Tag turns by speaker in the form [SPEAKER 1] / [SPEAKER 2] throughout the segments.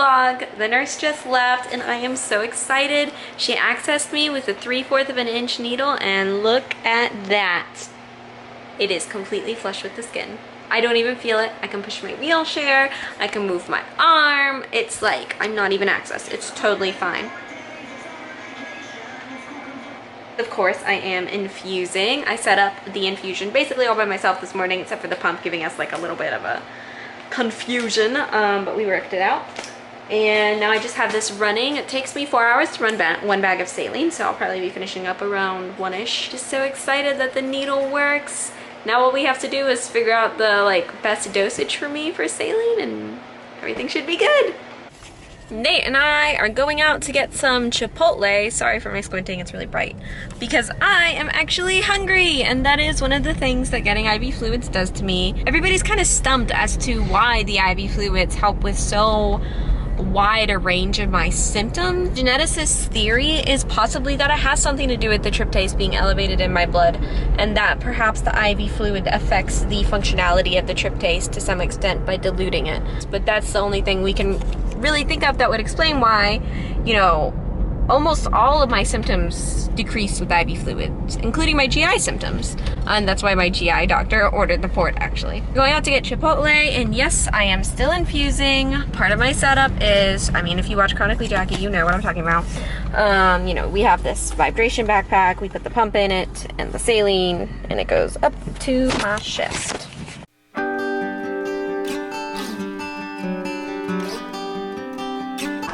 [SPEAKER 1] vlog. The nurse just left and I am so excited. She accessed me with a 3/4 of an inch needle and look at that. It is completely flush with the skin. I don't even feel it. I can push my wheelchair, I can move my arm. It's like I'm not even accessed. It's totally fine. Of course, I am infusing. I set up the infusion basically all by myself this morning, except for the pump giving us like a little bit of a confusion, but we worked it out. And now I just have this running. It takes me 4 hours to run one bag of saline, so I'll probably be finishing up around 1-ish. Just so excited that the needle works. Now what we have to do is figure out the like best dosage for me for saline, and everything should be good. Nate and I are going out to get some Chipotle. Sorry for my squinting, it's really bright. Because I am actually hungry, and that is one of the things that getting IV fluids does to me. Everybody's kind of stumped as to why the IV fluids help with so wide a range of my symptoms. Geneticist's theory is possibly that it has something to do with the tryptase being elevated in my blood, and that perhaps the IV fluid affects the functionality of the tryptase to some extent by diluting it. But that's the only thing we can really think of that would explain why, you know, almost all of my symptoms decreased with IV fluids, including my GI symptoms. And that's why my GI doctor ordered the port, actually. Going out to get Chipotle, and yes, I am still infusing. Part of my setup is, I mean, if you watch Chronically Jackie, you know what I'm talking about. You know, we have this vibration backpack, we put the pump in it, and the saline, and it goes up to my chest.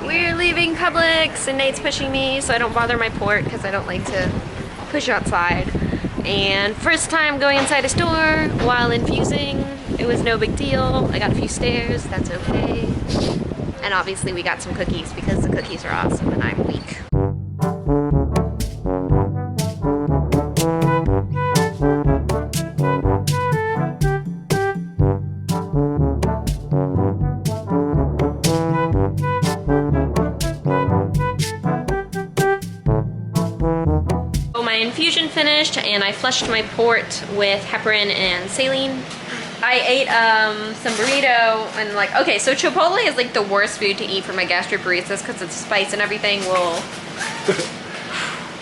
[SPEAKER 1] We're leaving Publix, and Nate's pushing me so I don't bother my port because I don't like to push outside. And first time going inside a store while infusing, it was no big deal. I got a few stares, that's okay. And obviously we got some cookies because the cookies are awesome and I'm weak. Infusion finished, and I flushed my port with heparin and saline. I ate some burrito, and like, okay, so Chipotle is like the worst food to eat for my gastroparesis because its spice and everything will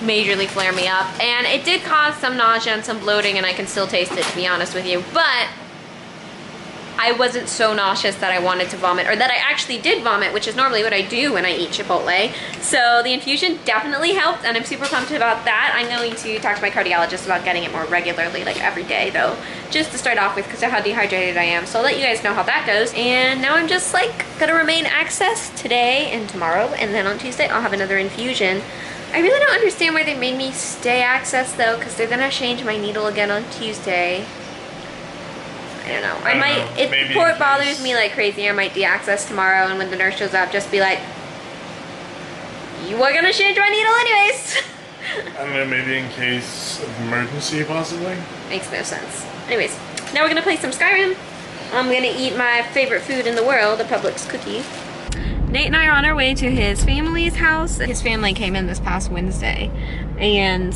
[SPEAKER 1] majorly flare me up. And it did cause some nausea and some bloating, and I can still taste it, to be honest with you. But I wasn't so nauseous that I wanted to vomit, or that I actually did vomit, which is normally what I do when I eat Chipotle. So the infusion definitely helped, and I'm super pumped about that. I'm going to talk to my cardiologist about getting it more regularly, like every day though, just to start off with because of how dehydrated I am. So I'll let you guys know how that goes. And now I'm just like gonna remain accessed today and tomorrow, and then on Tuesday I'll have another infusion. I really don't understand why they made me stay accessed though, because they're gonna change my needle again on Tuesday. I don't know. I might, if the port bothers me like crazy, I might de-access tomorrow, and when the nurse shows up, just be like, you were gonna change my needle anyways.
[SPEAKER 2] I don't know, maybe in case of emergency, possibly?
[SPEAKER 1] Makes no sense. Anyways, now we're gonna play some Skyrim. I'm gonna eat my favorite food in the world, a Publix cookie. Nate and I are on our way to his family's house. His family came in this past Wednesday, and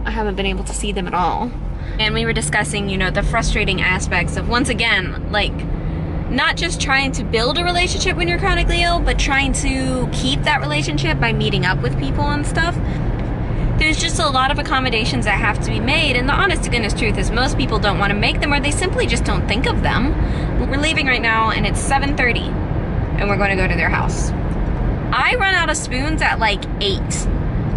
[SPEAKER 1] I haven't been able to see them at all. And we were discussing, you know, the frustrating aspects of, once again, like, not just trying to build a relationship when you're chronically ill, but trying to keep that relationship by meeting up with people and stuff. There's just a lot of accommodations that have to be made, and the honest to goodness truth is most people don't want to make them, or they simply just don't think of them. We're leaving right now, and it's 7:30, and we're going to go to their house. I run out of spoons at like 8,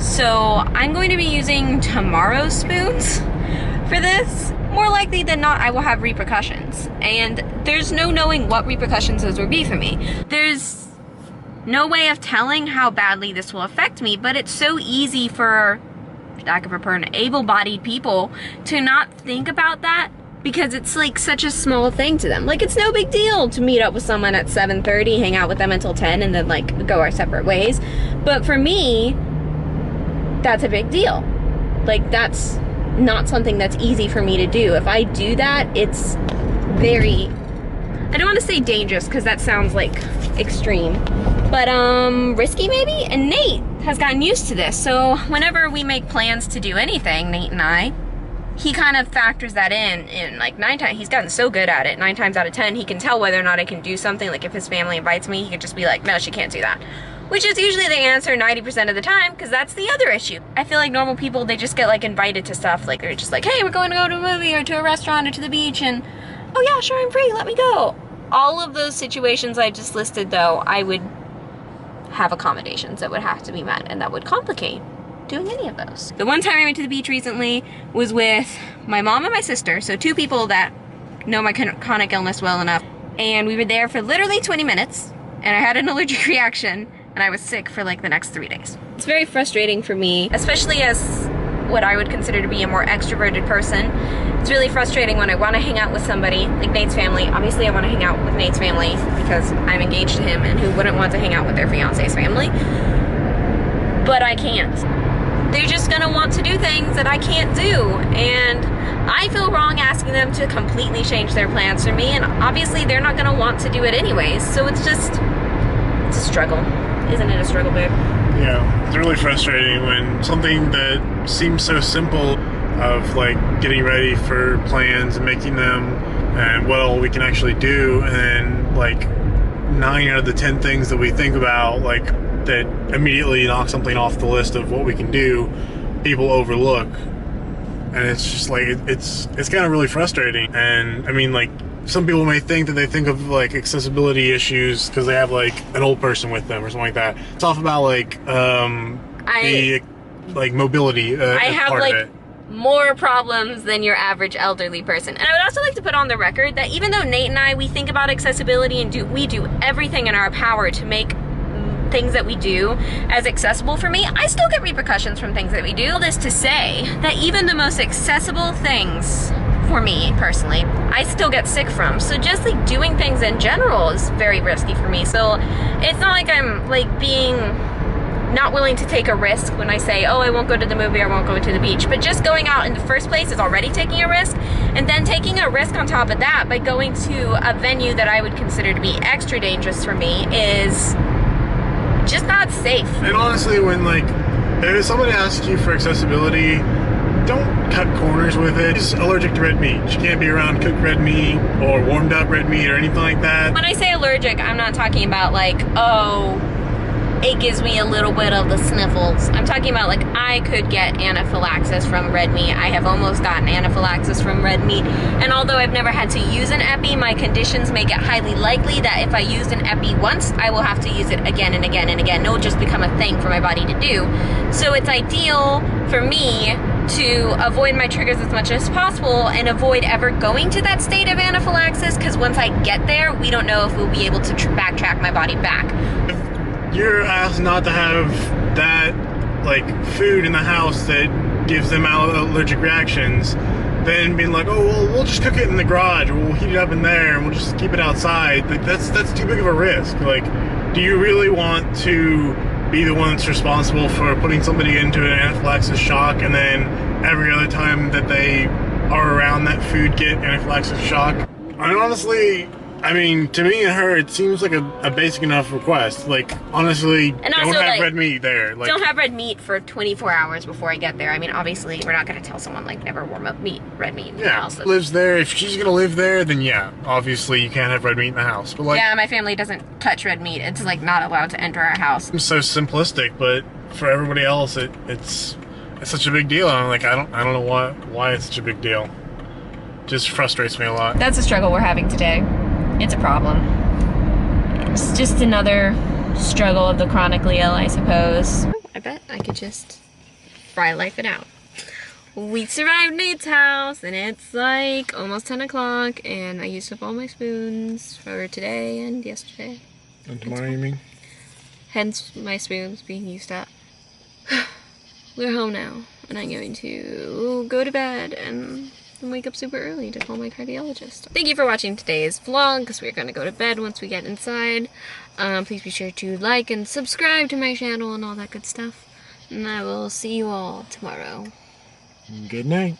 [SPEAKER 1] so I'm going to be using tomorrow's spoons for this. More likely than not, I will have repercussions, and there's no knowing what repercussions those will be for me. There's no way of telling how badly this will affect me, but it's so easy for lack of a term, able-bodied people to not think about that because it's like such a small thing to them. Like, it's no big deal to meet up with someone at 7:30, hang out with them until 10, and then like go our separate ways. But for me, that's a big deal. Like, that's not something that's easy for me to do. If I do that, it's very, I don't want to say dangerous because that sounds like extreme, but risky maybe. And Nate has gotten used to this, so whenever we make plans to do anything, Nate and I, he kind of factors that in like 9 times, he's gotten so good at it, 9 times out of 10, he can tell whether or not I can do something. Like if his family invites me, he could just be like, no, she can't do that. Which is usually the answer 90% of the time, because that's the other issue. I feel like normal people, they just get like invited to stuff, like they're just like, hey, we're going to go to a movie or to a restaurant or to the beach, and oh yeah, sure, I'm free, let me go. All of those situations I just listed though, I would have accommodations that would have to be met, and that would complicate doing any of those. The one time I went to the beach recently was with my mom and my sister, so 2 people that know my chronic illness well enough, and we were there for literally 20 minutes, and I had an allergic reaction, and I was sick for like the next 3 days. It's very frustrating for me, especially as what I would consider to be a more extroverted person. It's really frustrating when I want to hang out with somebody, like Nate's family. Obviously I want to hang out with Nate's family because I'm engaged to him, and who wouldn't want to hang out with their fiance's family? But I can't. They're just gonna want to do things that I can't do, and I feel wrong asking them to completely change their plans for me, and obviously they're not gonna want to do it anyways, so it's a struggle. Isn't it a struggle, babe?
[SPEAKER 2] Yeah, it's really frustrating when something that seems so simple of like getting ready for plans and making them and what all we can actually do, and like 9 out of the 10 things that we think about, like that immediately knock something off the list of what we can do, people overlook. And it's just like it's kind of really frustrating. And I mean, like, some people may think that they think of like accessibility issues because they have like an old person with them or something like that. It's all about like the like mobility I have part like of it.
[SPEAKER 1] More problems than your average elderly person. And I would also like to put on the record that even though Nate and I, we think about accessibility and we do everything in our power to make things that we do as accessible for me, I still get repercussions from things that we do. All this to say that even the most accessible things for me personally, I still get sick from. So just like doing things in general is very risky for me. So it's not like I'm like being not willing to take a risk when I say, oh, I won't go to the movie, I won't go to the beach. But just going out in the first place is already taking a risk. And then taking a risk on top of that by going to a venue that I would consider to be extra dangerous for me is just not safe.
[SPEAKER 2] And honestly, when like, if somebody asks you for accessibility, don't cut corners with it. She's allergic to red meat. She can't be around cooked red meat or warmed up red meat or anything like that.
[SPEAKER 1] When I say allergic, I'm not talking about like, oh, it gives me a little bit of the sniffles. I'm talking about like I could get anaphylaxis from red meat. I have almost gotten anaphylaxis from red meat. And although I've never had to use an epi, my conditions make it highly likely that if I used an epi once, I will have to use it again and again and again. It will just become a thing for my body to do. So it's ideal for me to avoid my triggers as much as possible and avoid ever going to that state of anaphylaxis, because once I get there, we don't know if we'll be able to backtrack my body back.
[SPEAKER 2] You're asked not to have that like food in the house that gives them allergic reactions, then being like, oh well, we'll just cook it in the garage or we'll heat it up in there and we'll just keep it outside. Like that's too big of a risk. Like, do you really want to be the one that's responsible for putting somebody into an anaphylaxis shock and then every other time that they are around that food get anaphylaxis shock? And honestly, I mean, to me and her, it seems like a basic enough request. Like, honestly,
[SPEAKER 1] and
[SPEAKER 2] don't
[SPEAKER 1] also,
[SPEAKER 2] have
[SPEAKER 1] like,
[SPEAKER 2] red meat there. Like,
[SPEAKER 1] don't have red meat for 24 hours before I get there. I mean, obviously, we're not going to tell someone, like, never warm up red meat in the house.
[SPEAKER 2] Lives there. If she's going to live there, then yeah, obviously you can't have red meat in the house. But like,
[SPEAKER 1] yeah, my family doesn't touch red meat. It's, like, not allowed to enter our house.
[SPEAKER 2] It's so simplistic, but for everybody else, it's such a big deal. And I'm like, I don't know why it's such a big deal. It just frustrates me a lot.
[SPEAKER 1] That's a struggle we're having today. It's a problem. It's just another struggle of the chronically ill, I suppose. I bet I could just fry life it out. We survived Nate's house, and it's like almost 10 o'clock, and I used up all my spoons for today and yesterday.
[SPEAKER 2] And tomorrow, you mean?
[SPEAKER 1] Hence my spoons being used up. We're home now, and I'm going to go to bed and wake up super early to call my cardiologist. Thank you for watching today's vlog, because we're going to go to bed once we get inside. Please be sure to like and subscribe to my channel and all that good stuff. And I will see you all tomorrow.
[SPEAKER 2] Good night.